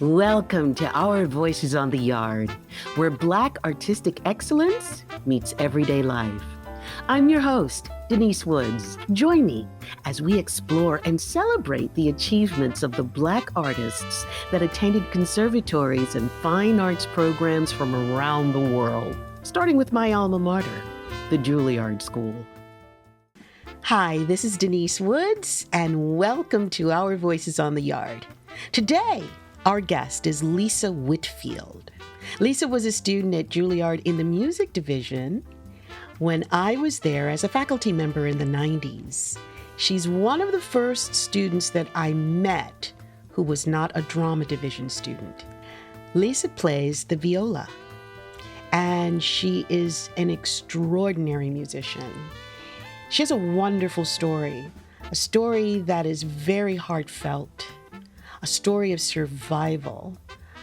Welcome to Our Voices on the Yard, where Black artistic excellence meets everyday life. I'm your host, Denise Woods. Join me as we explore and celebrate the achievements of the Black artists that attended conservatories and fine arts programs from around the world, starting with my alma mater, the Juilliard School. Hi, this is Denise Woods, and welcome to Our Voices on the Yard. Today, our guest is Lisa Whitfield. Lisa was a student at Juilliard in the music division when I was there as a faculty member in the 90s. She's one of the first students that I met who was not a drama division student. Lisa plays the viola, and she is an extraordinary musician. She has a wonderful story, a story that is very heartfelt, a story of survival,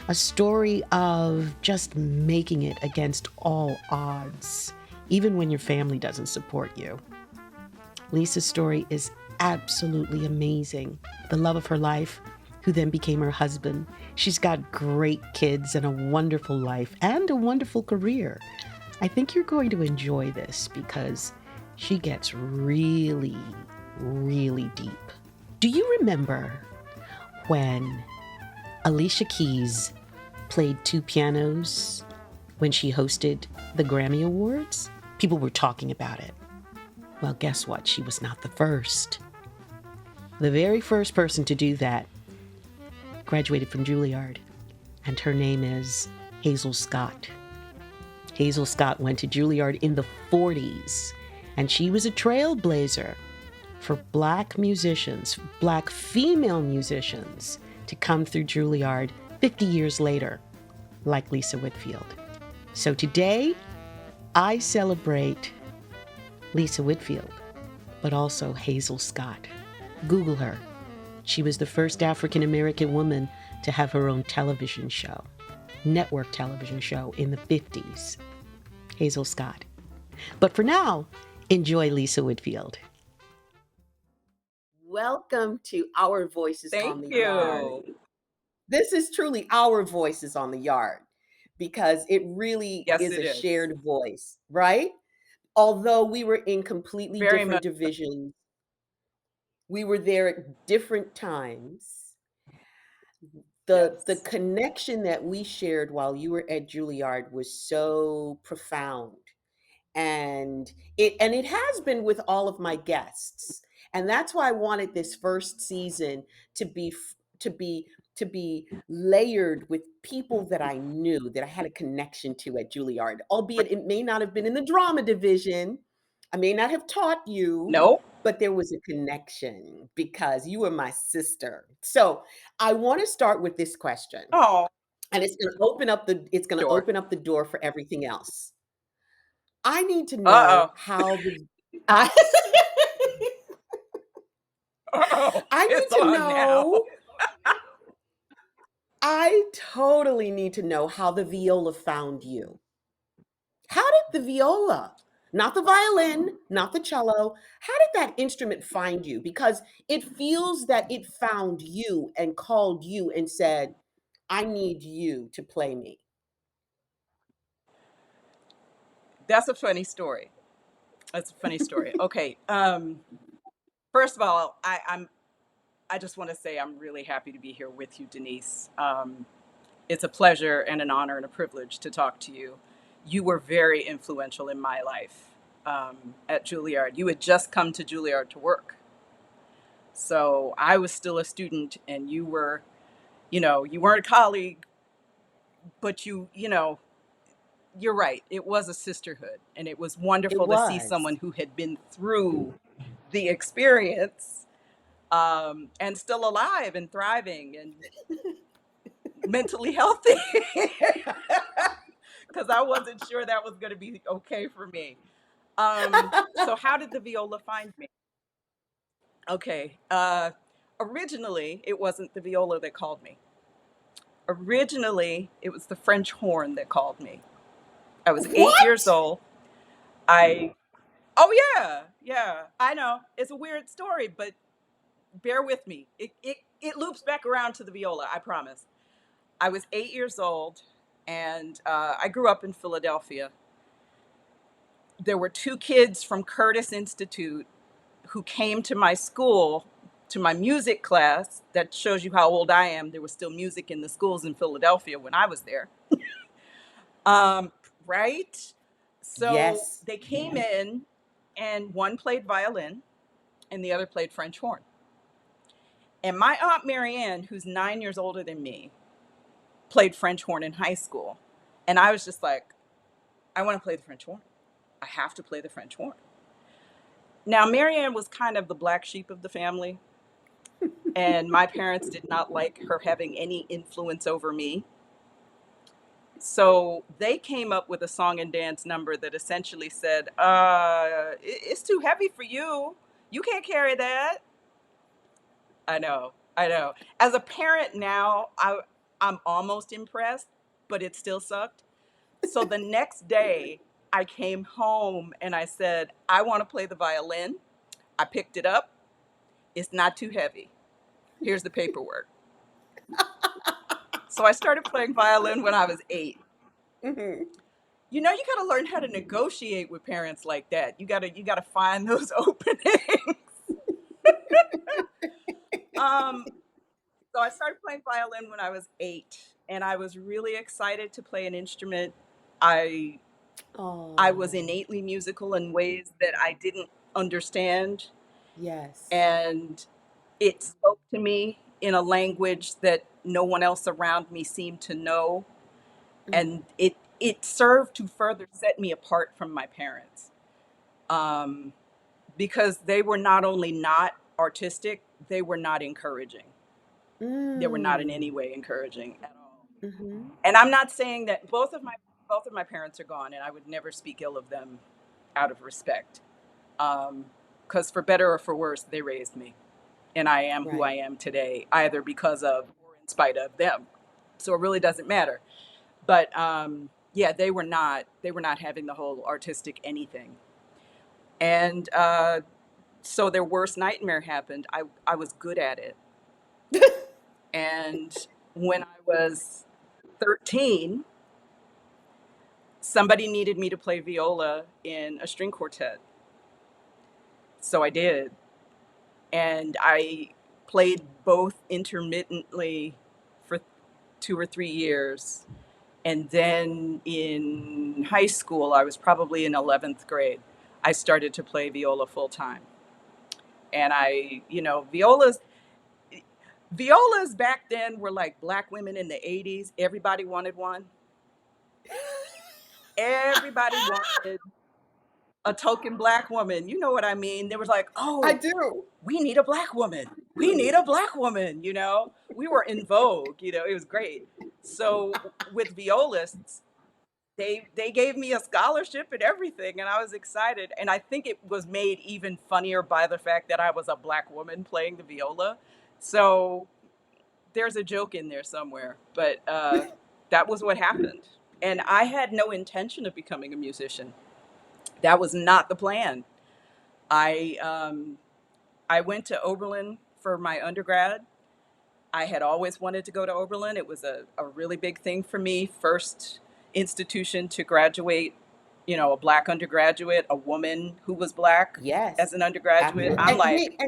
a story of just making it against all odds, even when your family doesn't support you. Lisa's story is absolutely amazing. The love of her life, who then became her husband. She's got great kids and a wonderful life and a wonderful career. I think you're going to enjoy this because she gets really, really deep. Do you remember when Alicia Keys played two pianos when she hosted the Grammy Awards? People were talking about it. Well, guess what? She was not the first. The very first person to do that graduated from Juilliard, and her name is Hazel Scott. Hazel Scott went to Juilliard in the 40s, and she was a trailblazer for Black musicians, Black female musicians, to come through Juilliard 50 years later, like Lisa Whitfield. So today, I celebrate Lisa Whitfield, but also Hazel Scott. Google her. She was the first African-American woman to have her own television show, network television show in the 50s. Hazel Scott. But for now, enjoy Lisa Whitfield. Welcome to Our Voices on the Thank Yard. you. This is truly our voices on the yard because it really Yes, is it a is. shared voice, right? Although we were in completely Very different much. divisions, we were there at different times. The Yes. connection that we shared while you were at Juilliard was so profound. And it has been with all of my guests, and that's why I wanted this first season to be to be to be layered with people that I knew, that I had a connection to at Juilliard, albeit it may not have been in the drama division. I may not have taught you, Nope. but there was a connection because you were my sister. So I want to start with this question, Oh, and sure. open up the door for everything else. I need to Uh-oh. know how the I Uh-oh. I It's need to on now. know I totally need to know how the viola found you. How did the viola, not the violin, not the cello, how did that instrument find you? Because it feels that it found you and called you and said, "I need you to play me." That's a funny story. That's a funny story. Okay. First of all, I just want to say I'm really happy to be here with you, Denise. It's a pleasure and an honor and a privilege to talk to you. You were very influential in my life at Juilliard. You had just come to Juilliard to work. So I was still a student and you were, you weren't a colleague, but you're right. It was a sisterhood and it was It wonderful to see was. someone who had been through the experience and still alive and thriving and mentally healthy because I wasn't sure that was going to be okay for me. So how did the viola find me? Okay. Originally, it wasn't the viola that called me. Originally, it was the French horn that called me. I was 8 years What? old. I, oh yeah, yeah, I know. It's a weird story, but bear with me. It loops back around to the viola, I promise. I was 8 years old, and I grew up in Philadelphia. There were two kids from Curtis Institute who came to my school, to my music class. That shows you how old I am. There was still music in the schools in Philadelphia when I was there. Um, right? So Yes. they came in, and one played violin and the other played French horn. And my Aunt Marianne, who's 9 years older than me, played French horn in high school. And I was just like, I want to play the French horn. I have to play the French horn. Now, Marianne was kind of the black sheep of the family, and my parents did not like her having any influence over me. So they came up with a song and dance number that essentially said, it's too heavy for you. You can't carry that. I know. I know. As a parent now, I'm almost impressed, but it still sucked. So the next day, I came home and I said, I want to play the violin. I picked it up. It's not too heavy. Here's the paperwork. So I started playing violin when I was 8. Hmm. You know, you got to learn how to negotiate with parents like that. You got to find those openings. um, so I started playing violin when I was 8, and I was really excited to play an instrument. I I was Oh, innately musical in ways that I didn't understand, yes. and it spoke to me in a language that no one else around me seemed to know, Mm. and it served to further set me apart from my parents, um, because they were not only not artistic, they were not encouraging. They were not in any Mm. way encouraging at all. Hmm. And I'm not saying that both of my parents are gone, and I would never speak ill of them out of respect. Because for better or for worse, they raised me, and I am who I Right. am today, either because of or in spite of them. So it really doesn't matter. But yeah, they were not having the whole artistic anything, and so their worst nightmare happened. I was good at it, and when I was 13, somebody needed me to play viola in a string quartet, so I did. And I played both intermittently for 2 or 3 years. And then in high school, I was probably in 11th grade, I started to play viola full time. And violas back then were like black women in the 80s. Everybody wanted one. Everybody wanted a token black woman. You know what I mean? There was like, I oh, do. we need a black woman. We need a black woman. We were in vogue. It was great. So with violists, they gave me a scholarship and everything, and I was excited. And I think it was made even funnier by the fact that I was a black woman playing the viola. So there's a joke in there somewhere, but that was what happened. And I had no intention of becoming a musician. That was not the plan. I I went to Oberlin for my undergrad. I had always wanted to go to Oberlin. It was a really big thing for me. First institution to graduate, a black undergraduate, a woman who was black as Yes. an undergraduate. Absolutely. I'm And like, wait,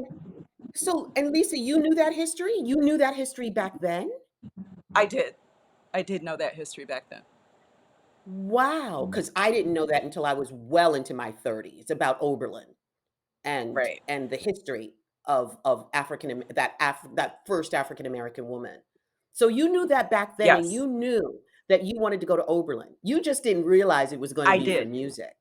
and Lisa, you knew that history? You knew that history back then? I did. I did know that history back then. Wow, because I didn't know that until I was well into my 30s about Oberlin Right. and the history of that first African American woman. So you knew that back then, and Yes, you knew that you wanted to go to Oberlin. You just didn't realize it was going to I be for did. music.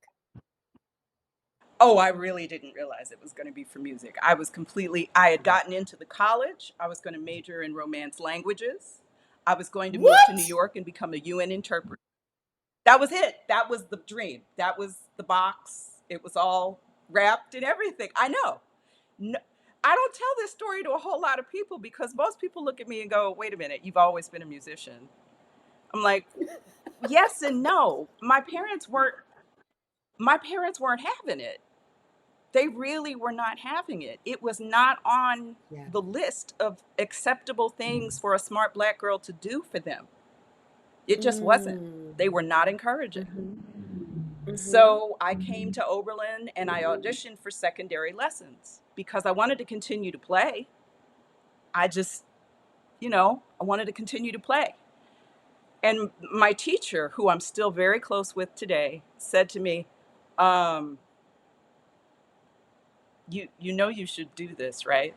Oh, I really didn't realize it was going to be for music. I had Right. gotten into the college. I was going to major in Romance languages. I was going to move to New What? York and become a UN interpreter. That was it. That was the dream. That was the box. It was all wrapped and everything. I know. No, I don't tell this story to a whole lot of people because most people look at me and go, wait a minute, you've always been a musician. I'm like, yes and no. My parents weren't having it. They really were not having it. It was not on Yeah. the list of acceptable things for a smart black girl to do for them. It just wasn't. Mm. They were not encouraging. Mhm. So I came to Oberlin and I auditioned for secondary lessons because I wanted to continue to play. I just, I wanted to continue to play. And my teacher, who I'm still very close with today, said to me, um, you know you should do this, right?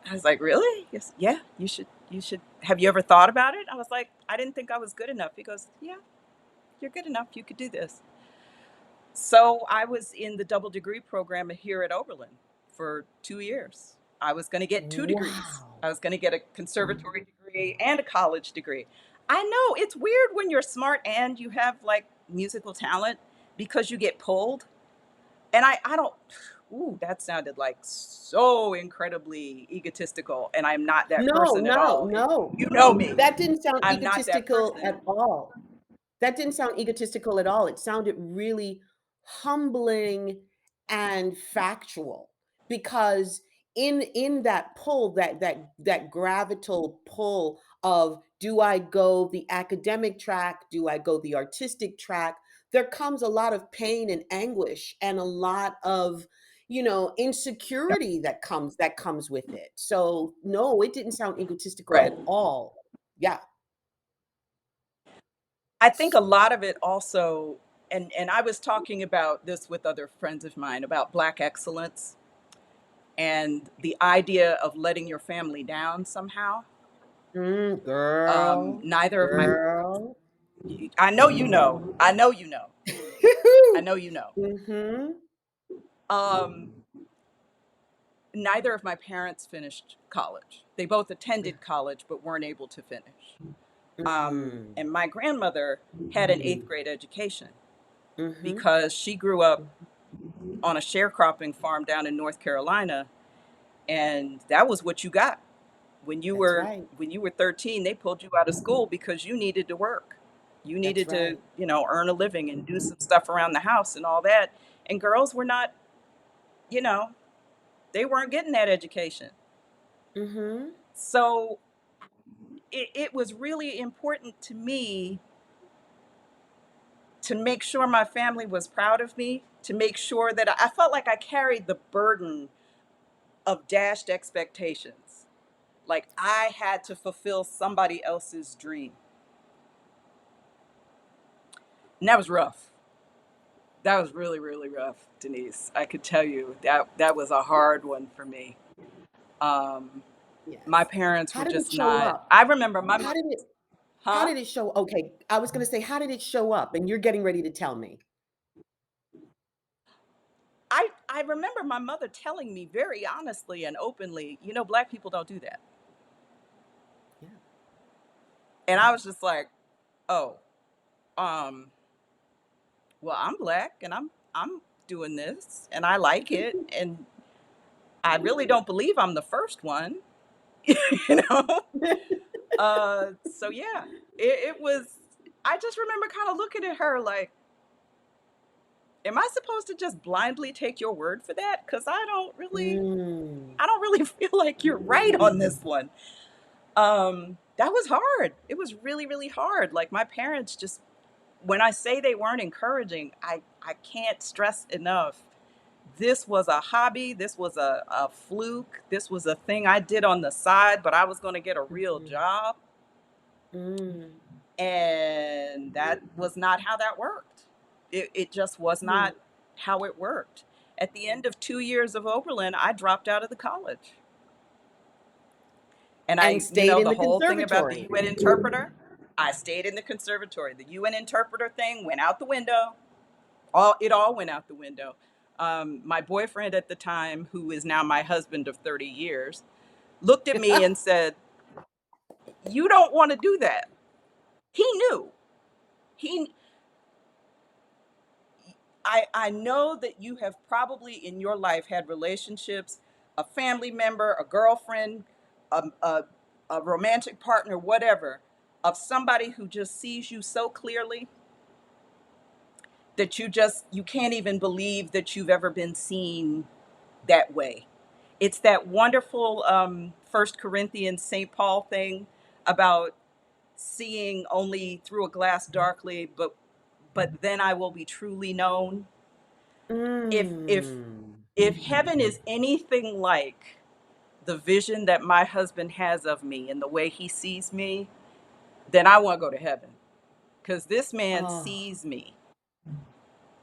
I was like, really? Yes, yeah, you should. You should. Have you ever thought about it? I was like, I didn't think I was good enough. He goes, yeah, you're good enough. You could do this. So I was in the double degree program here at Oberlin for 2 years. I was going to get 2 degrees. Wow. I was going to get a conservatory degree and a college degree. I know it's weird when you're smart and you have like musical talent because you get pulled. And I don't, ooh, that sounded like so incredibly egotistical. And I'm not that No, person at no, all. no. You know me. That didn't sound I'm not that egotistical person. at all. That didn't sound egotistical at all. It sounded really humbling and factual because in that pull, that gravital pull of do I go the academic track, do I go the artistic track, there comes a lot of pain and anguish and a lot of insecurity that comes with it. So no, it didn't sound egotistical Right. at all. Yeah. I think a lot of it also, and I was talking about this with other friends of mine about Black excellence and the idea of letting your family down somehow. Girl, Neither of my, girl. I know you know, I know you know, I know you know. Mhm, Um, Neither of my parents finished college. They both attended college but weren't able to finish. mhm, And my grandmother had an eighth grade education mhm. because she grew up on a sharecropping farm down in North Carolina, and that was what you got when you That's were right. when you were 13. They pulled you out of school because you needed to work. You That's needed to, right. earn a living and do some stuff around the house and all that. And girls were not, you know, they weren't getting that education. Mhm. So it was really important to me to make sure my family was proud of me, to make sure that I felt like I carried the burden of dashed expectations. Like I had to fulfill somebody else's dream. And that was rough. That was really, really rough, Denise. I could tell you that was a hard one for me. Um, my Yes. parents How were did it just show not. up? I remember my How mom, did it how huh? did it show okay, I was gonna say, how did it show up? And you're getting ready to tell me. I remember my mother telling me very honestly and openly, Black people don't do that. Yeah. And I was just like, oh, um, well, I'm Black and I'm doing this and I like it and I really don't believe I'm the first one, you know. So yeah, it was. I just remember kind of looking at her like, am I supposed to just blindly take your word for that? Because Mm. I don't really feel like you're right on this one. That was hard. It was really, really hard. Like my parents just, when I say they weren't encouraging, I can't stress enough. This was a hobby. This was a fluke. This was a thing I did on the side, but I was going to get a real Mhm. job. Mm. And that was not how that worked. It just was Mm. not how it worked. At the end of 2 years of Oberlin, I dropped out of the college. And And stayed in the the whole thing about the conservatory. UN interpreter, I stayed in the conservatory. The UN interpreter thing went out the window. It all went out the window. My boyfriend at the time, who is now my husband of 30 years, looked at me and said, "You don't want to do that." He knew. He I know that you have probably in your life had relationships, a family member, a girlfriend, a romantic partner, whatever, of somebody who just sees you so clearly that you can't even believe that you've ever been seen that way. It's that wonderful First Corinthians St. Paul thing about seeing only through a glass darkly, but then I will be truly known. If if Mm. if heaven is anything like the vision that my husband has of me and the way he sees me, then I want to go to heaven, because this man Oh, sees me.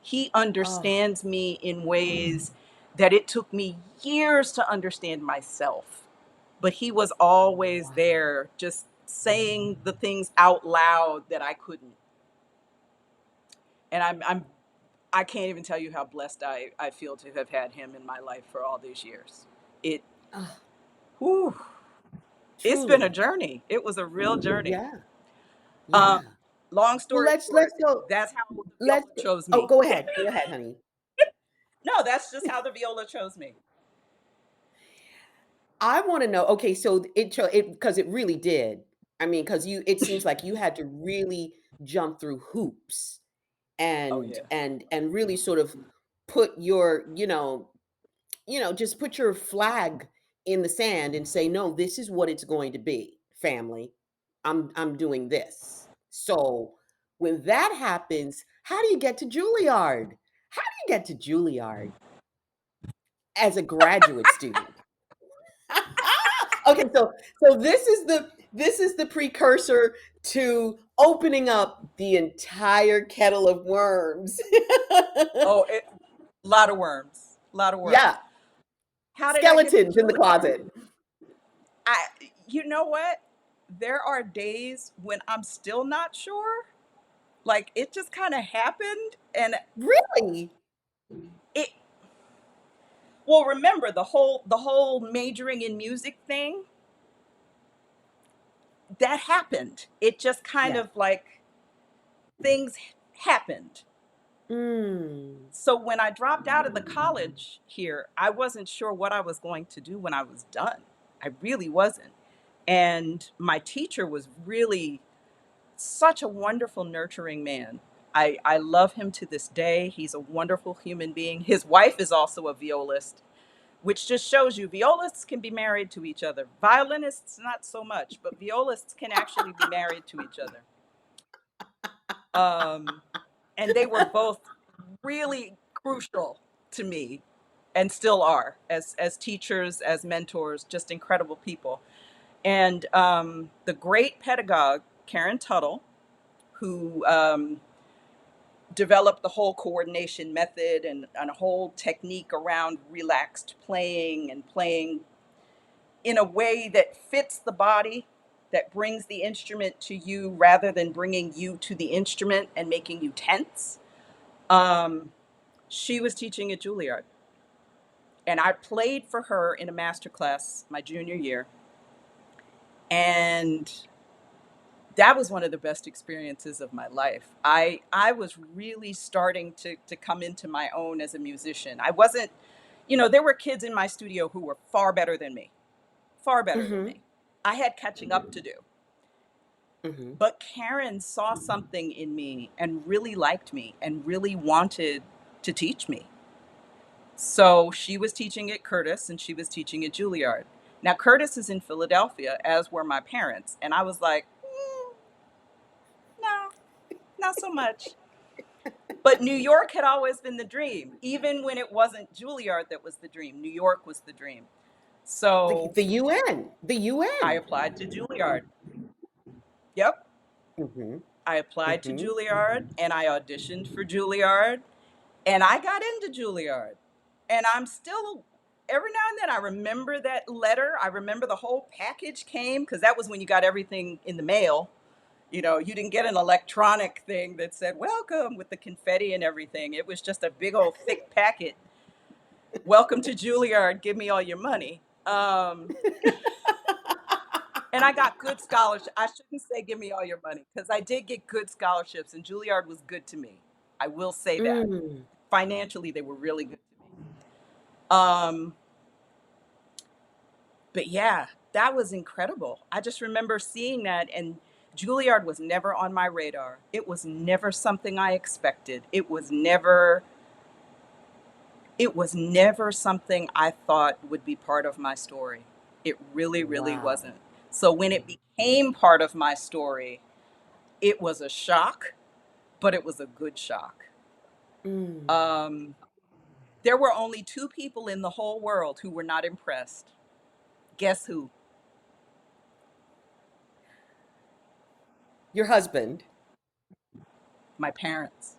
He oh, understands me in ways that it took me years to understand myself. But he was always wow. there, just saying the things out loud that I couldn't. And I can't even tell you how blessed I feel to have had him in my life for all these years. It Oh, whew, it's been a truly. journey. It was a real journey. Yeah. Um, Yeah. long Well, story let's short, go. that's how the viola Let's chose Oh, me. go ahead. Go ahead, honey. No, that's just how the viola chose me. I want to know. Okay, so it because it really did. I mean, because it seems like you had to really jump through hoops Oh and yeah. really sort of put your, just put your flag in the sand and say, no, this is what it's going to be, family. I'm doing this. So when that happens, how do you get to Juilliard? How do you get to Juilliard as a graduate student? Okay, so this is the precursor to opening up the entire kettle of worms. Oh, a lot of worms. A lot of worms. Yeah, How did I get to skeletons in the Juilliard? closet. I, you know what? There are days when I'm still not sure. Like it just kind of happened, and Really? it. Well, remember the whole majoring in music thing that happened. It just kind Yeah. of like things happened. Mm. So when I dropped out of the college here, I wasn't sure what I was going to do when I was done. I really wasn't. And my teacher was really such a wonderful, nurturing man. I love him to this day. He's a wonderful human being. His wife is also a violist, which just shows you violists can be married to each other. Violinists, not so much, but violists can actually be married to each other. Um, and they were both really crucial to me and still are as teachers, as mentors, just incredible people. And the great pedagogue, Karen Tuttle, who developed the whole coordination method and a whole technique around relaxed playing and playing in a way that fits the body, that brings the instrument to you rather than bringing you to the instrument and making you tense. Um, she was teaching at Juilliard, and I played for her in a master class my junior year, and that was one of the best experiences of my life. I was really starting to come into my own as a musician. I wasn't, there were kids in my studio who were far better than me, far better than Mhm. me. I had catching up to do. Mhm. But Karen saw something in me and really liked me and really wanted to teach me. So she was teaching at Curtis and she was teaching at Juilliard. Now, Curtis is in Philadelphia, as were my parents. And I was like, no, not so much. But New York had always been the dream. Even when it wasn't Juilliard that was the dream, New York was the dream. The So the UN. The I UN. applied to Juilliard. Yep. Mhm. I applied to Mhm. Juilliard and I auditioned for Juilliard and I got into Juilliard. And I'm still, every now and then, I remember that letter. I remember the whole package came because that was when you got everything in the mail. You didn't get an electronic thing that said welcome with the confetti and everything. It was just a big old thick packet. Welcome to Juilliard. Give me all your money. And I got good scholarships. I shouldn't say give me all your money because I did get good scholarships and Juilliard was good to me. I will say that. Mm. Financially, they were really good to me. Um, but yeah, that was incredible. I just remember seeing that, and Juilliard was never on my radar. It was never something I expected. It was never something I thought would be part of my story. It really, really Wow. wasn't. So when it became part of my story, It was a shock, but it was a good shock. Mm. Um, there were only two people in the whole world who were not impressed. Guess who? Your husband. My parents.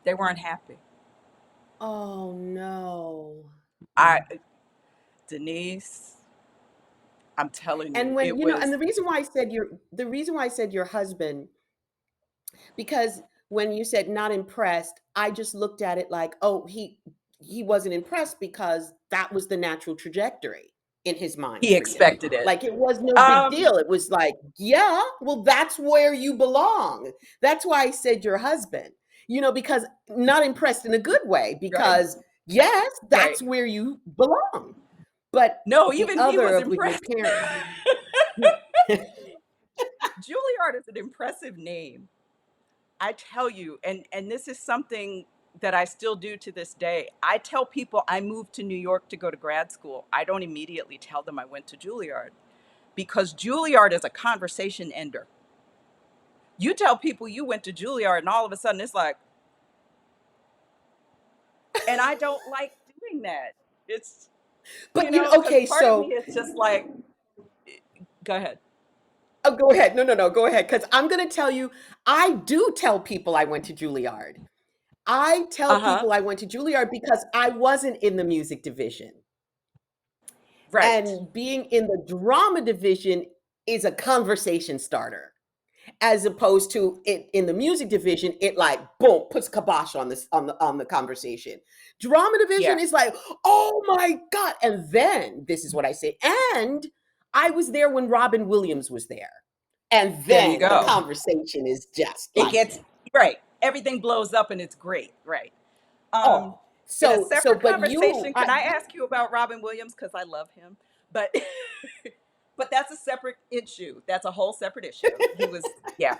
They weren't happy. Oh no. I, Denise, I'm telling And you, when, it you know, and was, the reason why I said your husband, because when you said not impressed, I just looked at it like, oh, he wasn't impressed because that was the natural trajectory in his mind he for you. expected it. Like it was no big Um, deal. It was like, yeah, well, that's where you belong. That's why I said your husband, because not impressed in a good way, right, because yes, right. that's where you belong. But No, the even he other was of with your impressed. parents. Juilliard is an impressive name. I tell you, and this is something that I still do to this day. I tell people I moved to New York to go to grad school. I don't immediately tell them I went to Juilliard because Juilliard is a conversation ender. You tell people you went to Juilliard, and all of a sudden it's like, and I don't like doing that. It's, But because okay, part of me so is just like, go ahead. oh, go ahead. No, go ahead. Because I'm going to tell you, I do tell people I went to Juilliard. I tell Uh huh. people I went to Juilliard because I wasn't in the music division. Right. And being in the drama division is a conversation starter, as opposed to it in the music division, it like boom, puts kibosh on this on the conversation. Drama division Yeah. is like, oh my God. And then this is what I say. And I was there when Robin Williams was there. And There you then the go. conversation is just It like, gets right. Everything blows up and it's great. Right. Um, oh, in a so separate but conversation, can I ask you about Robin Williams? Because I love him, but but that's a separate issue. That's a whole separate issue. He was, yeah,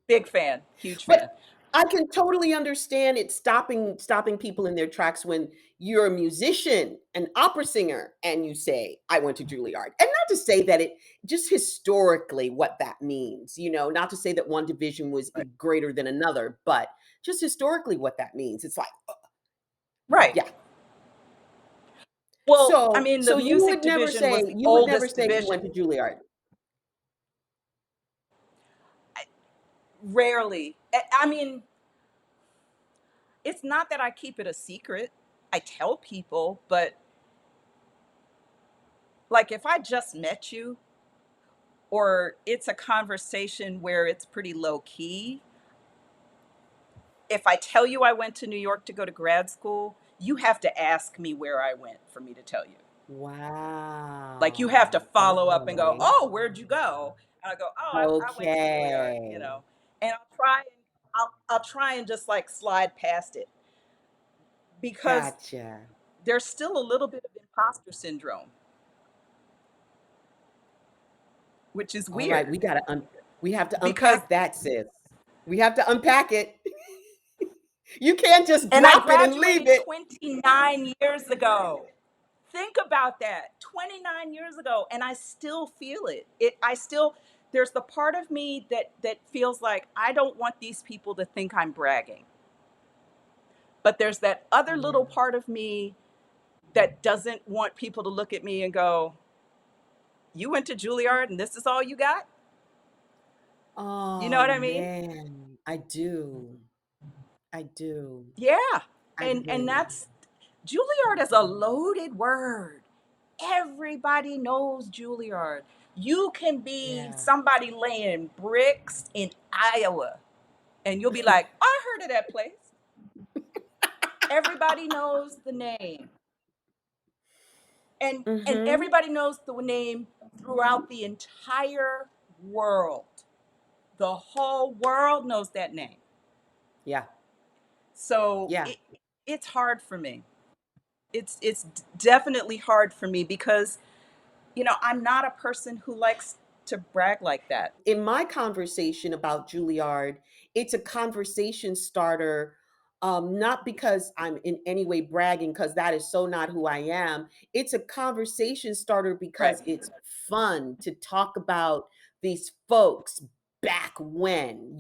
big fan, huge but fan. I can totally understand it stopping people in their tracks when you're a musician, an opera singer, and you say, I went to Juilliard. And not to say that it just historically what that means, not to say that one division was Right. greater than another, but just historically what that means. It's like, Right. yeah. Well, I So mean, the so music division was the you would never oldest say you division. went to Juilliard. Rarely. I mean, it's not that I keep it a secret. I tell people, but like if I just met you or it's a conversation where it's pretty low key, if I tell you I went to New York to go to grad school, you have to ask me where I went for me to tell you. Like you have to Wow. follow up and go, Okay. "Oh, where'd you go?" And I go, "Oh, I went to Juilliard," Okay. And I'll try and just like slide past it because Gotcha. there's still a little bit of imposter syndrome, which is All right, weird we have to because unpack that, sis. We have to unpack it. You can't just and I drop it and leave graduated it. 29 years ago. Think about that. 29 years ago and I still feel it. I still there's the part of me that feels like I don't want these people to think I'm bragging. But there's that other Yeah. little part of me that doesn't want people to look at me and go, "You went to Juilliard and this is all you got?" You know Oh what I mean? man, I do. I do. Yeah. I And do. that's Juilliard is a loaded word. Everybody knows Juilliard. You can be Yeah. somebody laying bricks in Iowa and you'll be like, I heard of that place. Everybody knows the name. And Mm-hmm. everybody knows the name throughout the entire world. The whole world knows that name. Yeah. So Yeah. it's hard for me. It's definitely hard for me because I'm not a person who likes to brag like that. In my conversation about Juilliard, it's a conversation starter, not because I'm in any way bragging, because that is so not who I am. It's a conversation starter Right. because it's fun to talk about these folks back when,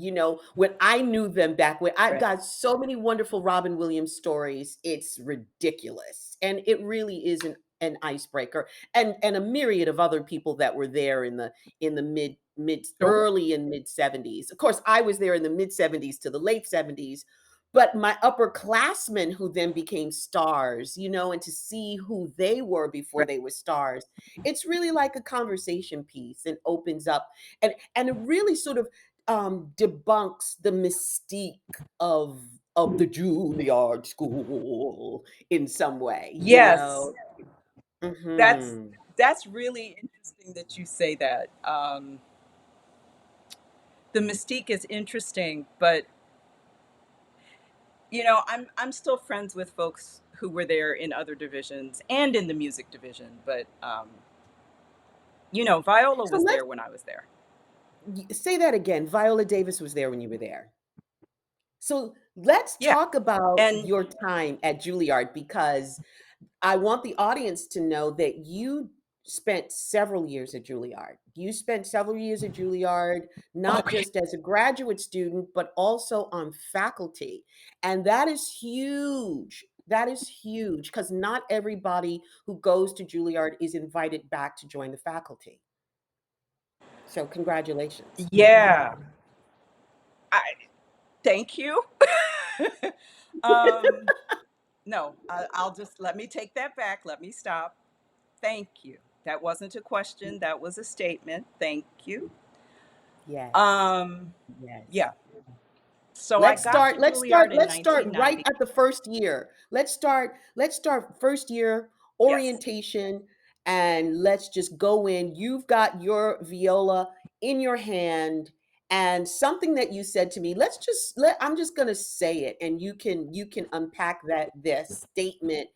when I knew them back when. I've Right. got so many wonderful Robin Williams stories. It's ridiculous. And it really is an icebreaker. And a myriad of other people that were there in the mid Sure. early and mid 70s. Of course, I was there in the mid 70s to the late 70s, but my upperclassmen who then became stars, and to see who they were before Right. they were stars, it's really like a conversation piece and opens up, and it really sort of debunks the mystique of the Juilliard school in some way. Yes, that's Hmm. that's really interesting that you say that. The mystique is interesting, but I'm still friends with folks who were there in other divisions and in the music division. But Viola So was let's there when I was there. say that again. Viola Davis was there when you were there. So let's Yeah, talk about and your time at Juilliard, because I want the audience to know that you spent several years at Juilliard. You spent several years at Juilliard, not okay. just as a graduate student, but also on faculty. And that is huge. That is huge, because not everybody who goes to Juilliard is invited back to join the faculty. So, congratulations. Yeah, I thank you. um, no, I'll just let me take that back. Let me stop. Thank you. That wasn't a question. That was a statement. Thank you. Yes. Um, Yes. yeah. So I got to Juilliard in Let's start right 1990. at the first year. Let's start first year Yes. orientation, and let's just go in. You've got your viola in your hand, and something that you said to me, I'm just going to say it, and you can unpack that this statement.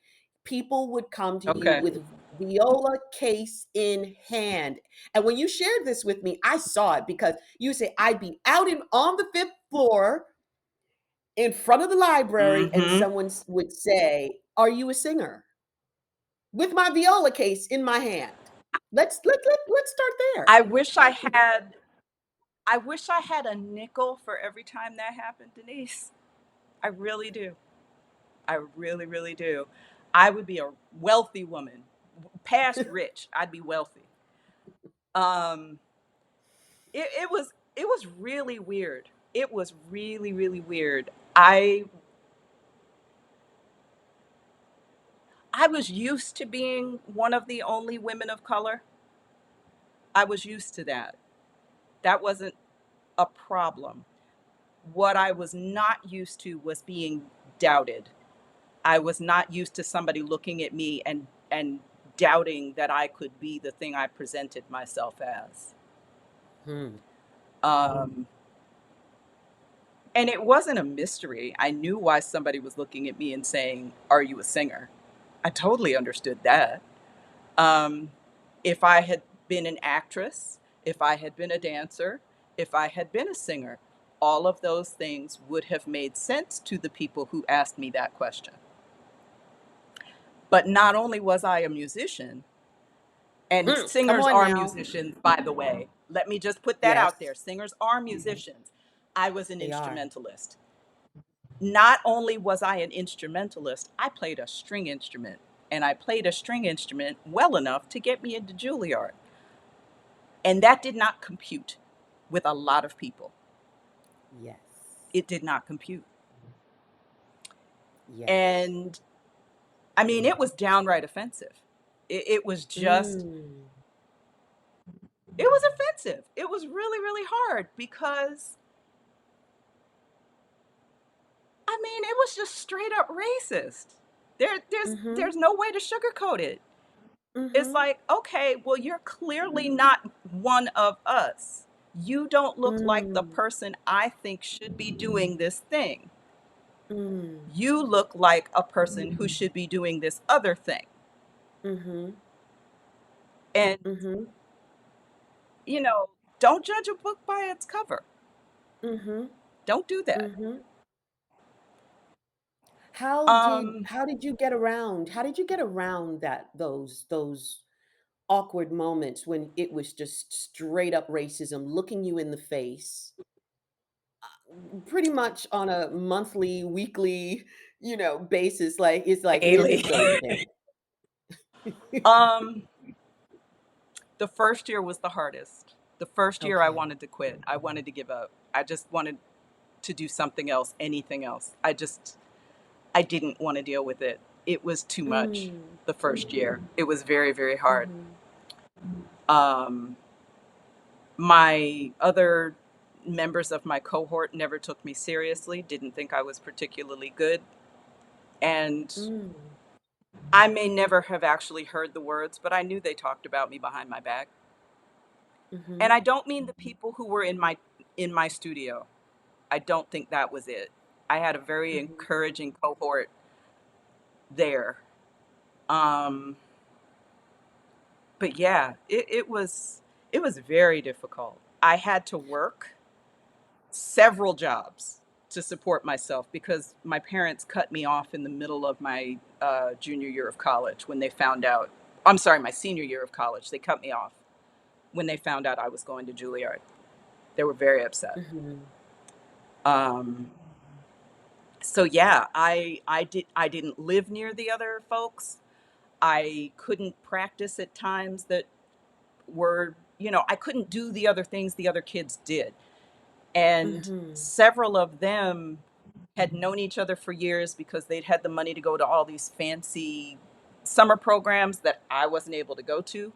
People would come to you Okay. with viola case in hand. And when you shared this with me, I saw it, because you say I'd be out on the fifth floor in front of the library, and Mm-hmm. someone would say, "Are you a singer?" With my viola case in my hand. Let's start there. I wish I had. I wish I had a nickel for every time that happened, Denise. I really do. I really, really do. I would be a wealthy woman, past rich. I'd be wealthy. Um, it was really weird. It was really, really weird. I was used to being one of the only women of color. I was used to that. That wasn't a problem. What I was not used to was being doubted. I was not used to somebody looking at me and doubting that I could be the thing I presented myself as. Hmm. Um, and it wasn't a mystery. I knew why somebody was looking at me and saying, "Are you a singer?" I totally understood that. Um, if I had been an actress, if I had been a dancer, if I had been a singer, all of those things would have made sense to the people who asked me that question. But not only was I a musician, and Come singers on are now. musicians, by the way, let me just put that Yes, out there. Singers are musicians. I was an they are. instrumentalist. Not only was I an instrumentalist, I played a string instrument. And I played a string instrument well enough to get me into Juilliard. And that did not compute with a lot of people. Yes. It did not compute. Yes. And I mean, it was downright offensive. It was just, Mm. it was offensive. It was really, really hard because, I mean, it was just straight up racist. There's Mhm. no way to sugarcoat it. It's Mhm. like, okay, well, you're clearly not one of us. You don't look like the Mm. person I think should be doing this thing. Mm. You look like a person who should be doing this other thing. Mhm. And, Mhm. you know, don't judge a book by its cover. Mhm. Don't do that. Mhm. How did Um, how did you get around? How did you get around that those awkward moments when it was just straight up racism looking you in the face pretty much on a monthly, weekly, basis. Like, it's like, here Daily. this goes again. um, the first year was the hardest. The first year I Okay. wanted to quit. I wanted to give up. I just wanted to do something else, anything else. I didn't want to deal with it. It was too much Mm. the first year. It was very, very hard. Mhm. Um, my other members of my cohort never took me seriously, didn't think I was particularly good. And Mm. I may never have actually heard the words, but I knew they talked about me behind my back. And Mhm. I don't mean the people who were in my studio. I don't think that was it. I had a very Mhm. encouraging cohort there. Um, but yeah, it was very difficult. I had to work several jobs to support myself because my parents cut me off in the middle of my junior year of college when they found out. I'm sorry, my senior year of college. They cut me off when they found out I was going to Juilliard. They were very upset. Mhm. Um, so yeah, I didn't live near the other folks. I couldn't practice at times that were, I couldn't do the other things the other kids did. And Mhm. several of them had known each other for years because they'd had the money to go to all these fancy summer programs that I wasn't able to go to.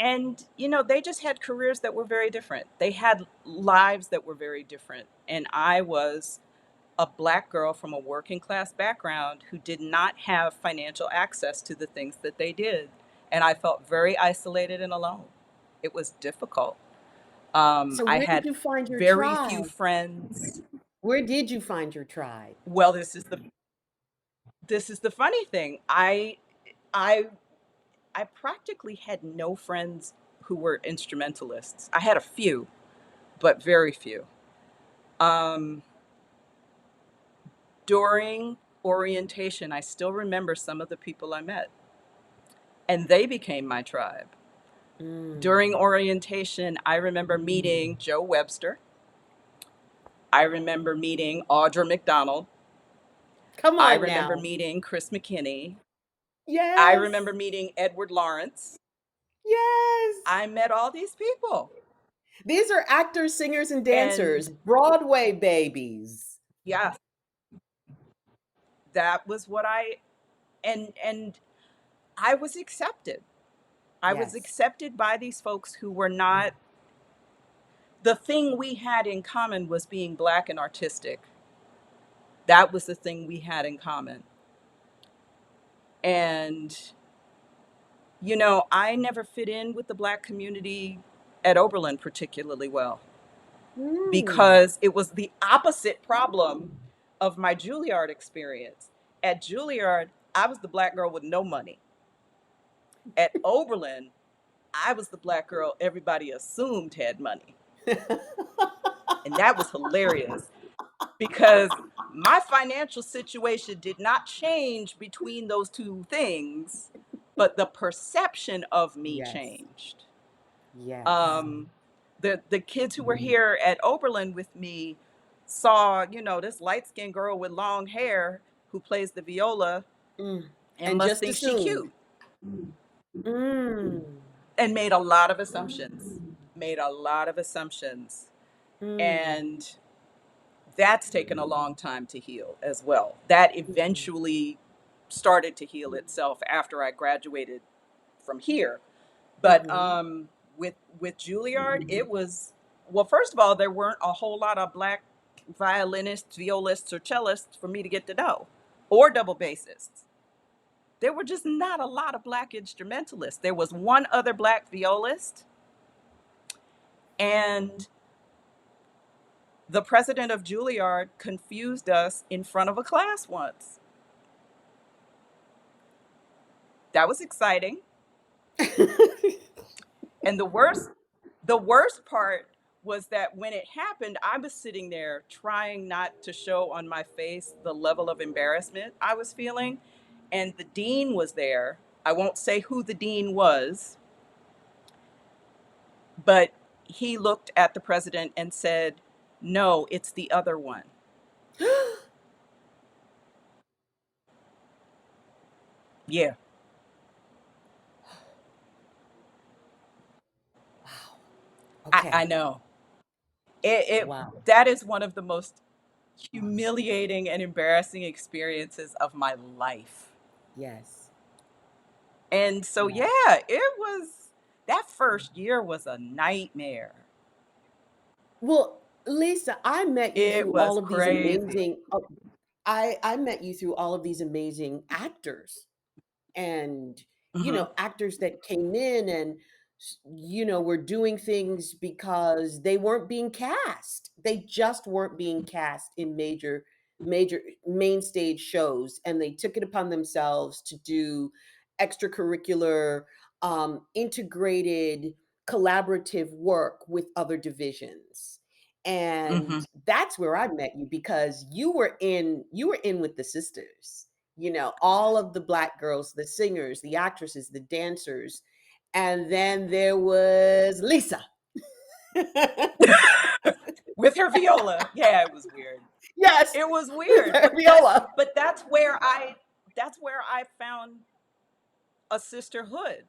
And, they just had careers that were very different. They had lives that were very different. And I was a Black girl from a working class background who did not have financial access to the things that they did. And I felt very isolated and alone. It was difficult. So I where did had you find your very few tribe? friends. Where did you find your tribe? Well, this is the funny thing. I I practically had no friends who were instrumentalists. I had a few, but very few. Um, During orientation, I still remember some of the people I met, and they became my tribe. Mm. During orientation, I remember meeting Joe Webster. I remember meeting Audra McDonald. Come I on remember now. meeting Chris McKinney. I Yes. remember meeting Edward Lawrence. Yes. I met all these people. These are actors, singers, and And dancers, Broadway babies. yeah, that was what and I was accepted. I was Yes. accepted by these folks who were not, the thing we had in common was being Black and artistic. That was the thing we had in common. And, I never fit in with the Black community at Oberlin particularly well Mm. because it was the opposite problem of my Juilliard experience. At Juilliard, I was the Black girl with no money. At Oberlin, I was the Black girl everybody assumed had money. And that was hilarious because my financial situation did not change between those two things, but the perception of me Yes. changed. Yes. Um, the kids who were here at Oberlin with me saw, this light skinned girl with long hair who plays the viola Mm. and And must just think she assumed. cute, Mm. and made a lot of assumptions. Made a lot of assumptions. Mm. And that's taken a long time to heal as well. That Mhm. eventually started to heal itself after I graduated from here. But Mhm. with Juilliard, it was, well, first of all, there weren't a whole lot of Black violinists, violists, or cellists for me to get to know, or double bassists. There were just not a lot of Black instrumentalists. There was one other Black violist, and the president of Juilliard confused us in front of a class once. That was exciting. And the worst part was that when it happened, I was sitting there trying not to show on my face the level of embarrassment I was feeling. And the dean was there. I won't say who the dean was, but he looked at the president and said, "No, it's the other one." Yeah, Wow. I Okay. know. It Wow. that is one of the most humiliating and embarrassing experiences of my life. Yes. And so, Yes. yeah, it was that first year was a nightmare. Well, Lisa, I met you It through was all of these crazy. amazing I met you through all of these amazing actors and Hmm. actors that came in and were doing things because they weren't being cast. They just weren't being cast in major main stage shows, and they took it upon themselves to do extracurricular, integrated, collaborative work with other divisions. And Hmm. that's where I met you, because you were in with the sisters, all of the Black girls, the singers, the actresses, the dancers. And then there was Lisa. With her viola. Yeah, it was weird. Yes, It was with weird, her Viola. but that's where I found a sisterhood,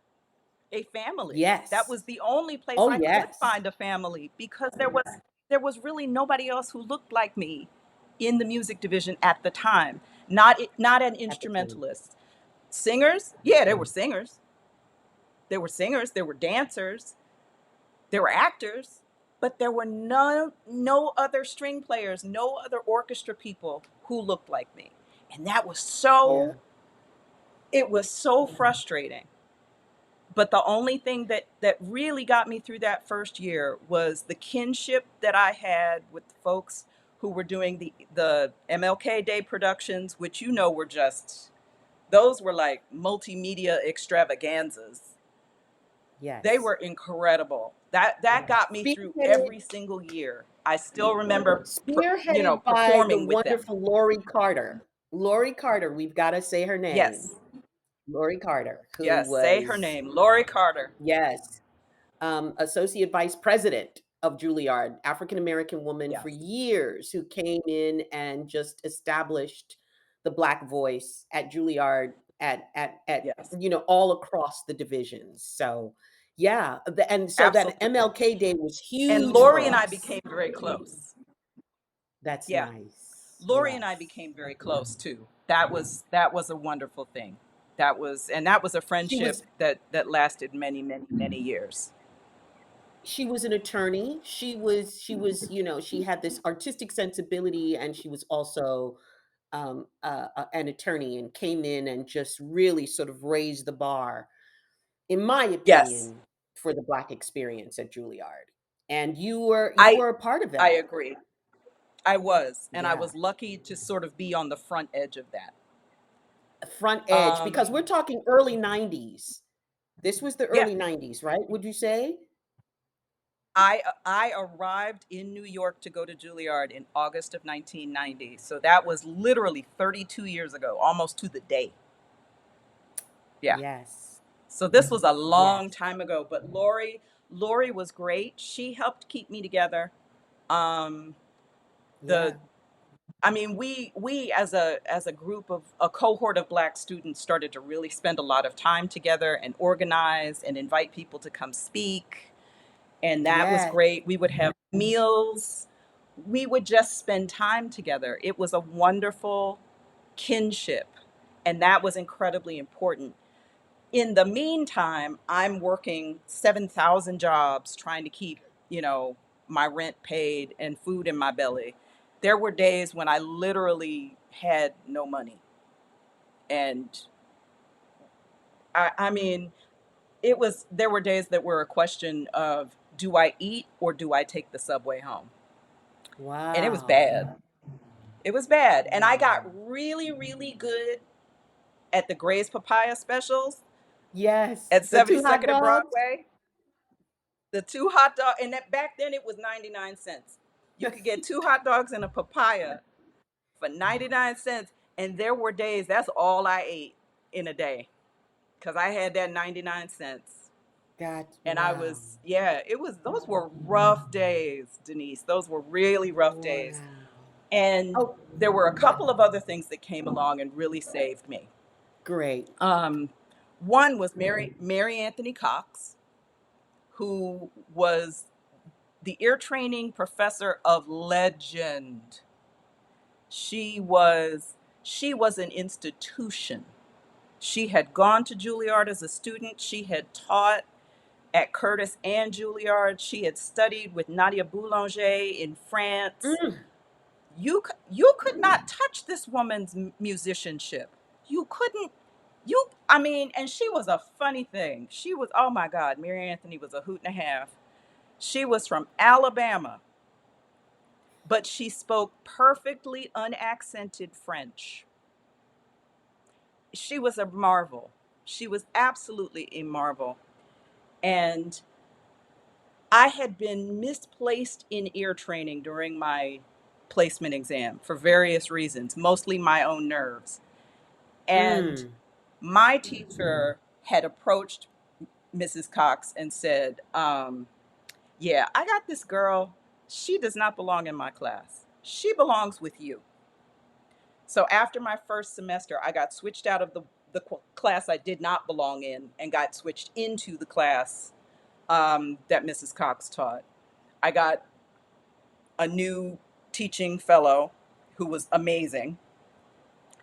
a family. That Yes. was the only place Oh, I could yes. find a family, because there was really nobody else who looked like me in the music division at the time. Not an At the time. instrumentalist. Singers? Yeah, there were singers. There were singers, there were dancers, there were actors, but there were no other string players, no other orchestra people who looked like me. And that was Yeah. it was so frustrating. But the only thing that really got me through that first year was the kinship that I had with the folks who were doing the MLK Day productions, which were just, those were like multimedia extravaganzas. They Yes. were incredible. That Yes. got me through Spearheaded every single year. I still remember spearheaded by the performing with them. wonderful Lori Carter. Lori Carter, we've got to say her name. Yes. Lori Carter, who Yes, say her was, name, Lori Carter. yes, associate vice president of Juilliard, African American woman for Yes. years, who came in and just established the Black voice at Juilliard, Yes. all across the divisions. So, yeah, and so that Absolutely. MLK Day was And huge Lori for and I us. became very close. That's Yeah. nice. Lori and I Yes, became very close too. That was a wonderful thing. That was a she friendship was that lasted many, many, many years. she was an attorney. She was she had this artistic sensibility, and she was also an attorney, and came in and just really sort of raised the bar, in my Yes. opinion, for the Black experience at Juilliard. And you I were a part of I that. agree. I was, and I Yeah, was lucky to sort of be on the front edge of that. front edge, because Um we're talking early 90s. This was the yeah, early 90s, right? Would you say? I arrived in New York to go to Juilliard in August of 1990. So that was literally 32 years ago, almost to the day. Yeah. Yes. So this was a long Yes. time ago, but Lori was great. She helped keep me together. Um the Yeah. I mean, we as a group of a cohort of Black students started to really spend a lot of time together and organize and invite people to come speak. And that was Yes. great. We would have meals. We would just spend time together. It was a wonderful kinship, and that was incredibly important. In the meantime, I'm working 7,000 jobs trying to keep, you know, my rent paid and food in my belly. There were days when I literally had no money. And I mean, there were days that were a question of, do I eat or do I take the subway home? And it was Wow. bad. It was bad. And I got Wow. really, really good at the Gray's Papaya specials Yes. at The two hot 72nd and dogs. Broadway. The two hot dog, and that back then it was 99 cents. You could get two hot dogs and a papaya for 99 cents. And there were days that's all I ate in a day. because I had that 99 cents. And I Wow. was, yeah, those were rough days, Denise. Those were really rough days. Wow. And Oh, there were a but couple of other things that came along and really saved me. great. One was Mary Anthony Cox, who was the ear training professor of legend. She was an institution. She had gone to Juilliard as a student. She had taught at Curtis and Juilliard. She had studied with Nadia Boulanger in France. Mm. You could not touch this woman's musicianship. You couldn't. I mean, and she was a funny thing. She was, oh my God, Mary Anthony was a hoot and a half. She was from Alabama, but she spoke perfectly unaccented French. She was a marvel. She was absolutely a marvel. And I had been misplaced in ear training during my placement exam for various reasons, mostly my own nerves. And Mm. my teacher had approached Mrs. Cox and said, yeah, I got this girl. She does not belong in my class. She belongs with you. So after my first semester, I got switched out of the class I did not belong in and got switched into the class that Mrs. Cox taught. I got a new teaching fellow who was amazing.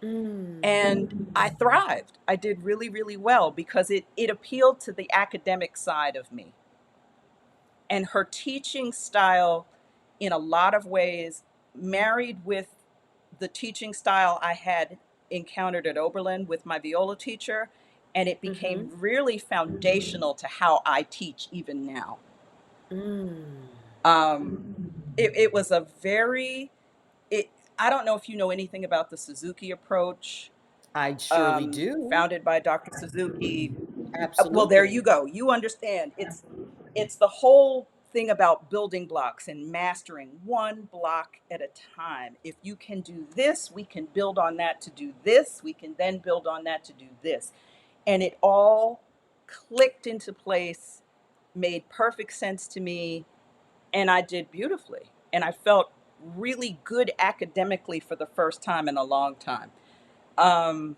Mm. And I thrived. I did really, really well because it appealed to the academic side of me. And her teaching style, in a lot of ways, married with the teaching style I had encountered at Oberlin with my viola teacher. And it Mm-hmm. became really foundational to how I teach even now. Mm. It was a very, it, I don't know if you know anything about the Suzuki approach, I surely do. founded by Dr. Suzuki. Well, there you Absolutely. go. You understand. It's the whole thing about building blocks and mastering one block at a time. If you can do this, we can build on that to do this. We can then build on that to do this. And it all clicked into place, made perfect sense to me, and I did beautifully. And I felt really good academically for the first time in a long time. Um,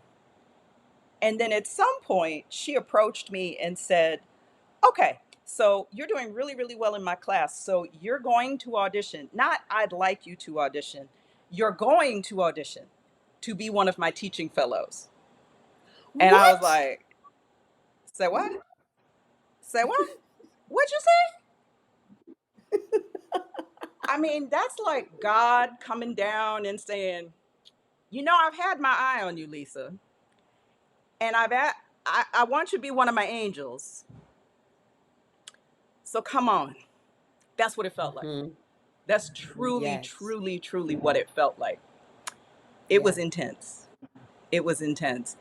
and then at some point, she approached me and said, okay, so you're doing really, really well in my class. So you're going to audition. Not, I'd like you to audition. You're going to audition to be one of my teaching fellows. And I was What? like, say what? Say what? What'd you say? I mean, that's like God coming down and saying, you know, I've had my eye on you, Lisa. And I want you to be one of my angels. So come on. That's what it felt like. Mm-hmm. That's truly, Yes. truly, truly what it felt like. It was Yeah. intense. It was intense.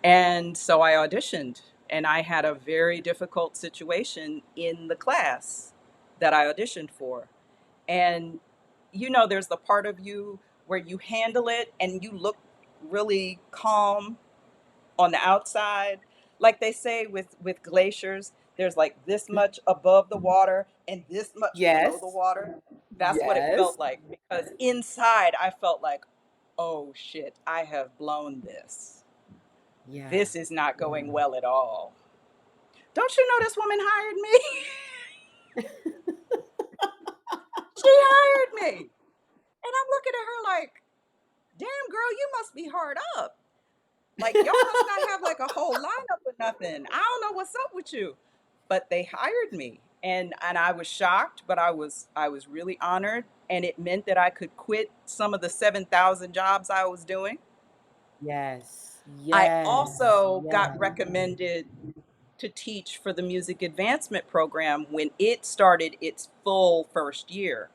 And so I auditioned, and I had a very difficult situation in the class that I auditioned for. And you know, there's the part of you where you handle it and you look really calm on the outside. Like they say with glaciers, there's like this much above the water and this much below the Yes. water. That's what it Yes. felt like, because inside I felt like, oh shit, I have blown this. Yeah. This is not going well at all. Don't you know this woman hired me? She hired me. And I'm looking at her like, damn girl, you must be hard up. Like y'all must not have like a whole lineup or nothing. I don't know what's up with you. But they hired me. And I was shocked, but I was really honored. And it meant that I could quit some of the 7,000 jobs I was doing. Yes. I Yes. also got Yes. recommended to teach for the music advancement program when it started its full first year.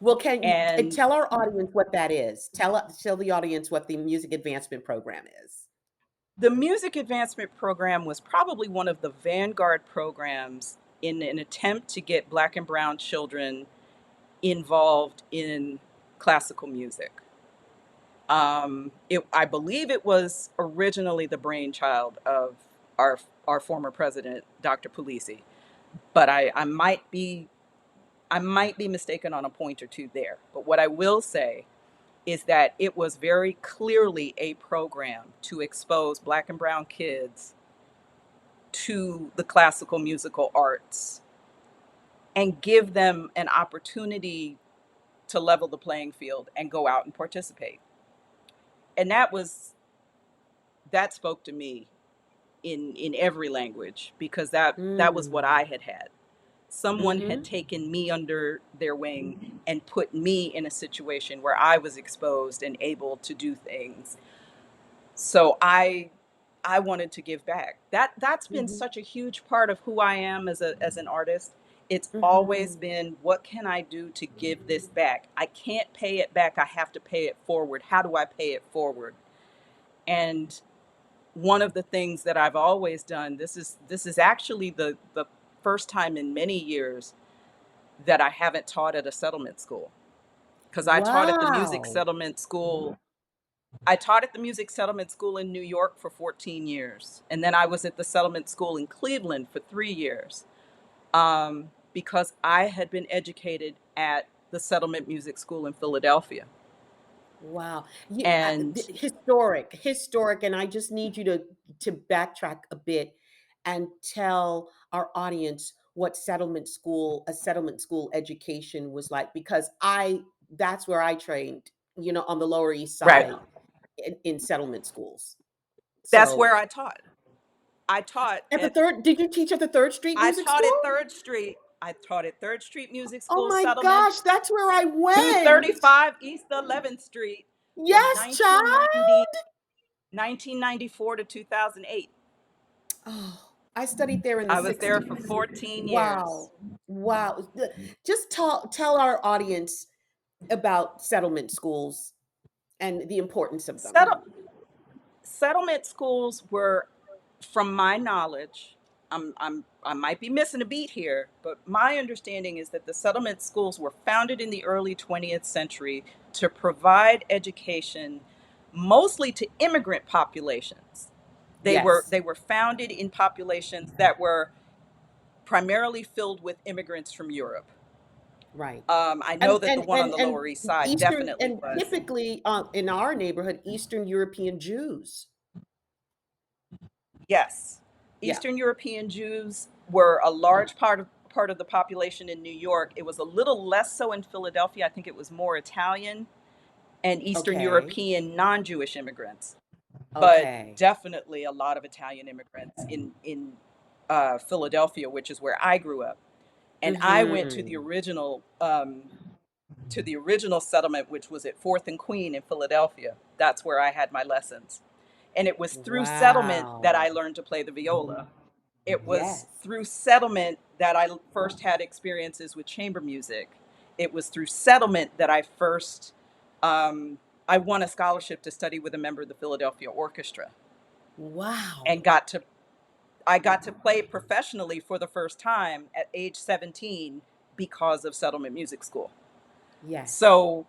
Well, can you And tell our audience what that is? Tell the audience what the music advancement program is. the music advancement program was probably one of the vanguard programs in an attempt to get Black and Brown children involved in classical music. I believe it was originally the brainchild of our former president, Dr. Polisi. But I might be mistaken on a point or two there. But what I will say is that it was very clearly a program to expose Black and brown kids to the classical musical arts and give them an opportunity to level the playing field and go out and participate. And that spoke to me in every language, because that was what Mm. I had had. Someone had Mm-hmm. taken me under their wing and put me in a situation where I was exposed and able to do things. So I wanted to give back. That's been Mm-hmm. such a huge part of who I am as an artist. It's always Mm-hmm. been, what can I do to give this back? I can't pay it back. I have to pay it forward. How do I pay it forward? And one of the things that I've always done, this is actually the first time in many years that I haven't taught at a settlement school, because I taught at the music Wow. settlement school. I taught at the music settlement school in New York for 14 years. And then I was at the settlement school in Cleveland for 3 years, because I had been educated at the settlement music school in Philadelphia. Wow. And Historic. And I just need you to backtrack a bit and tell our audience what a settlement school education was like, because that's where I trained, on the Lower East right, Side in settlement schools. that's So where I taught. I taught at did you teach at the Third Street I Music taught School? at Third Street. I taught at Third Street Music Oh School my Settlement, gosh, that's where I went. 235 East 11th Street, from Yes, child. 1994 to 2008. Oh, I studied there in the I was there for 60s. 14 years. Wow. Wow. Just tell our audience about settlement schools and the importance of them. Settle, Settlement schools were, from my knowledge, I might be missing a beat here, but my understanding is that the settlement schools were founded in the early 20th century to provide education mostly to immigrant populations. Yes, They were founded in populations that were primarily filled with immigrants from Europe. right. I know that the one on the And Lower East Side Eastern, definitely and was. typically in our neighborhood, Eastern European Jews. Yes. Yeah. Eastern European Jews were a large part of the population in New York. It was a little less so in Philadelphia. I think it was more Italian and Eastern Okay. European non-Jewish immigrants, but Okay. definitely a lot of Italian immigrants in Philadelphia, which is where I grew up. And I went Mm-hmm. to the original settlement, which was at Fourth and Queen in Philadelphia. That's where I had my lessons. And it was through settlement that Wow. I learned to play the viola. It was Yes. through settlement that I first had experiences with chamber music. It was through settlement that I won a scholarship to study with a member of the Philadelphia Orchestra, Wow. and I got to play professionally for the first time at age 17 because of settlement music school. Yes. So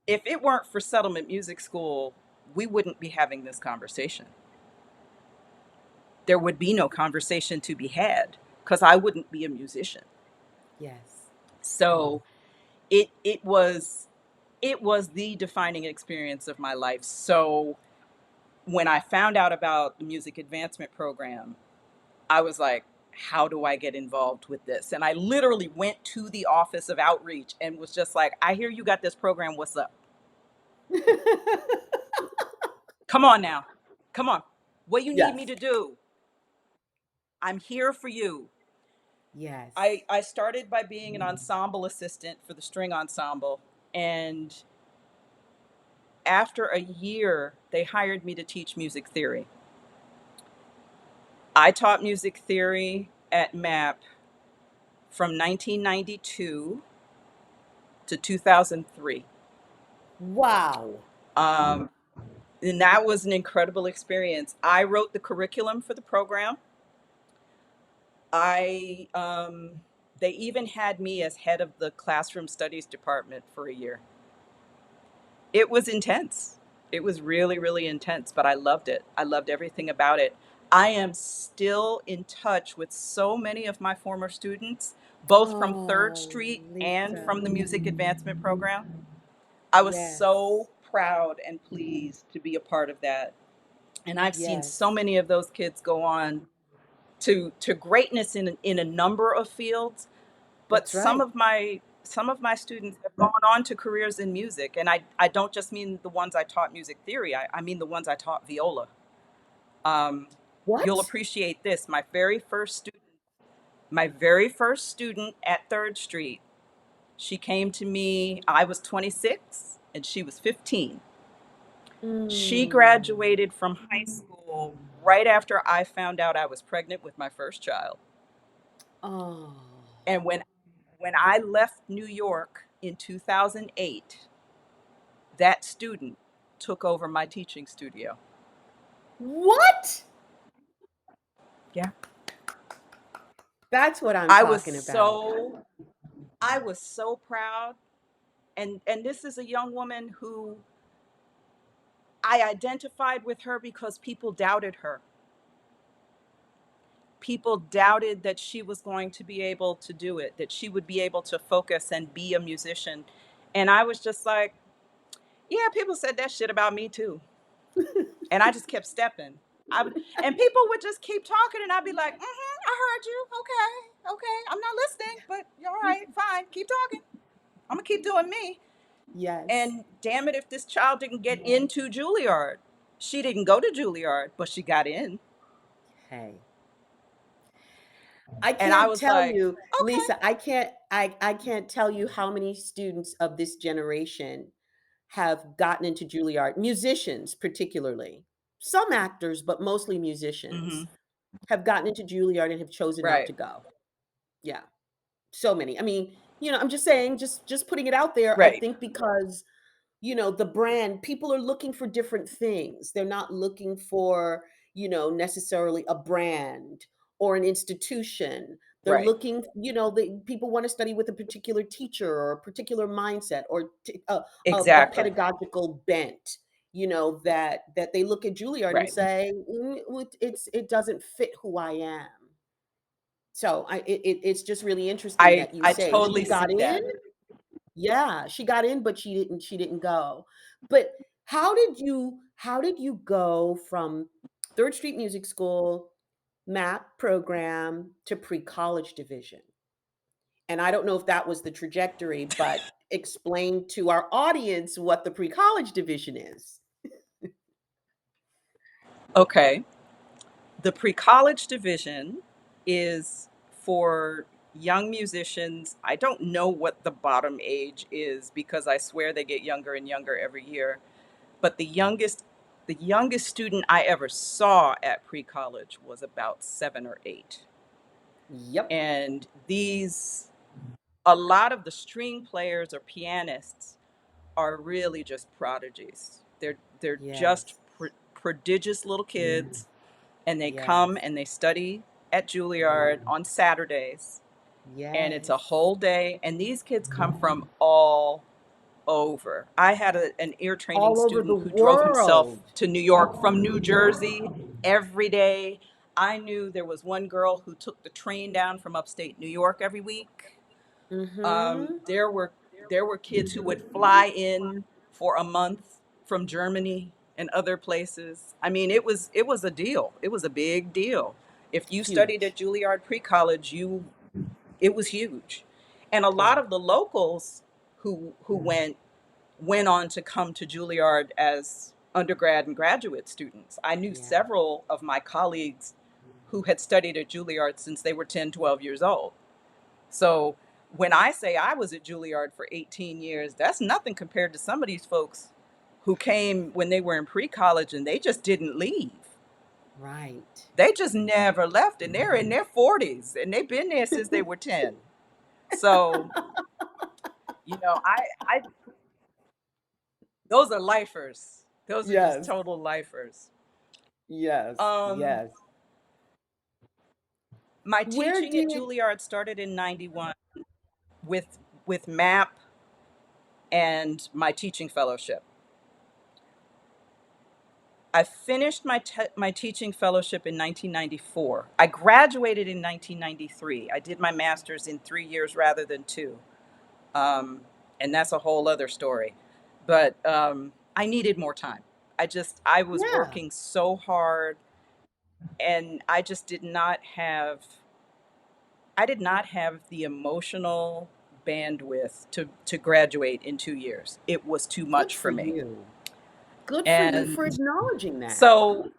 if it weren't for settlement music school, we wouldn't be having this conversation. There would be no conversation to be had, because I wouldn't be a musician. Yes. So it it was it was the defining experience of my life. So when I found out about the music advancement program, I was like, how do I get involved with this? And I literally went to the office of outreach and was just like, I hear you got this program. What's up? Come on now. Come on. What you need me Yes. to do? I'm here for you. Yes. I started by being an ensemble assistant for the string ensemble. And after a year, they hired me to teach music theory. I taught music theory at MAP from 1992 to 2003. Wow. Um, and that was an incredible experience. I wrote the curriculum for the program. I They even had me as head of the classroom studies department for a year. It was intense. It was really, really intense, but I loved it. I loved everything about it. I am still in touch with so many of my former students, both from Third Oh, Street and Lisa. from the Music Advancement Program. I was Yes. so proud and pleased to be a part of that. And I've seen so Yes. many of those kids go on to greatness in a number of fields. But That's right. some of my students have gone on to careers in music, and I don't just mean the ones I taught music theory. I mean the ones I taught viola. Um, you'll What? appreciate this. My very first student at Third Street, she came to me. I was 26 and she was 15. She Mm. graduated from high school right after I found out I was pregnant with my first child. Oh. And when I left New York in 2008, that student took over my teaching studio. What? Yeah. That's what I'm I was talking about. so I was so proud, and this is a young woman who I identified with her because people doubted her. People doubted that she was going to be able to do it, that she would be able to focus and be a musician. And I was just like, yeah, people said that shit about me too. And I just kept stepping. And people would just keep talking, and I'd be like, I heard you. Okay, okay. I'm not listening, but you're all right. Fine. Keep talking. I'm going to keep doing me. Yes. And damn it, if this child didn't get into Juilliard, she didn't go to Juilliard, but she got in. Hey. I And I can't was tell like, you, okay. Lisa, I can't tell you how many students of this generation have gotten into Juilliard, musicians particularly. Some actors, but mostly musicians, Hmm. have gotten into Juilliard and have chosen not Right, to go. Yeah. So many. I mean, I'm just saying, just putting it out there. I right, think because the brand, people are looking for different things. They're not looking for, necessarily a brand or an institution. They're right. looking, people want to study with a particular teacher or a particular mindset or a Exactly. pedagogical bent. That they look at Juilliard and Right. say, it doesn't fit who I am. So it's just really interesting that you I say totally she see got in. that. Yeah, she got in, but she didn't go. But how did you go from Third Street Music School MAP program to pre-college division? And I don't know if that was the trajectory, but explain to our audience what the pre-college division is. Okay. The pre college division is for young musicians. I don't know what the bottom age is because I swear they get younger and younger every year. But the youngest student I ever saw at pre college was about 7 or 8. Yep. And a lot of the string players or pianists are really just prodigies. They're just Yes. prodigious little kids, and they come Yes. and they study at Juilliard on Saturdays, and it's a Yes. whole day. And these kids come from all over. I had an ear training All over the student who drove himself world. to New York from New Jersey every day. I knew there was one girl who took the train down from upstate New York every week. Mhm. There were kids who would fly in for a month from Germany and other places. I mean, it was a deal. It was a big deal. If you studied at Huge. Juilliard pre-college, it was huge. And a lot Yeah. of the locals who went on to come to Juilliard as undergrad and graduate students. I knew Yeah. several of my colleagues who had studied at Juilliard since they were 10, 12 years old. So when I say I was at Juilliard for 18 years, that's nothing compared to some of these folks who came when they were in pre-college and they just didn't leave. Right. They just never left, and they're in their 40s and they've been there since they were 10. So, I those are lifers. Those are just Yes. total lifers. Yes. Um, Yes. my Where teaching at did Juilliard started in 91 with MAP and my teaching fellowship. I finished my teaching fellowship in 1994. I graduated in 1993. I did my master's in 3 years rather than two. Um, and that's a whole other story. But I needed more time. I was Yeah. working so hard, and I did not have the emotional bandwidth to graduate in 2 years. It was too Good much for for me. you. Good for you for And acknowledging that. so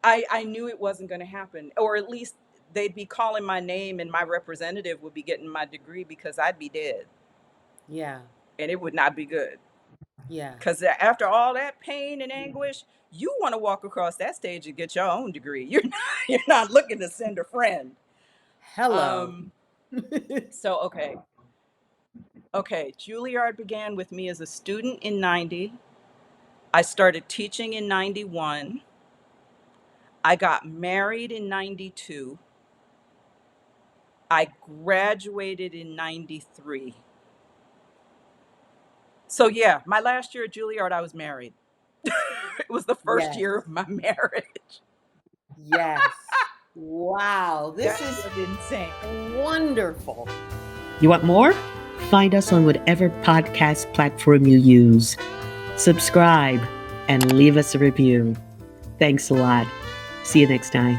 I knew it wasn't going to happen, or at least they'd be calling my name and my representative would be getting my degree because I'd be dead, Yeah. and it would not be good. Yeah. Because after all that pain and anguish, you want to walk across that stage and get your own degree. You're not looking to send a friend. Hello. Um, so okay, Juilliard began with me as a student in 90. I started teaching in 91. I got married in 92. I graduated in 93. So yeah, my last year at Juilliard, I was married. It was the first Yes. year of my marriage. Yes. Wow. This That is was insane. wonderful. You want more? Find us on whatever podcast platform you use. Subscribe and leave us a review. Thanks a lot. See you next time.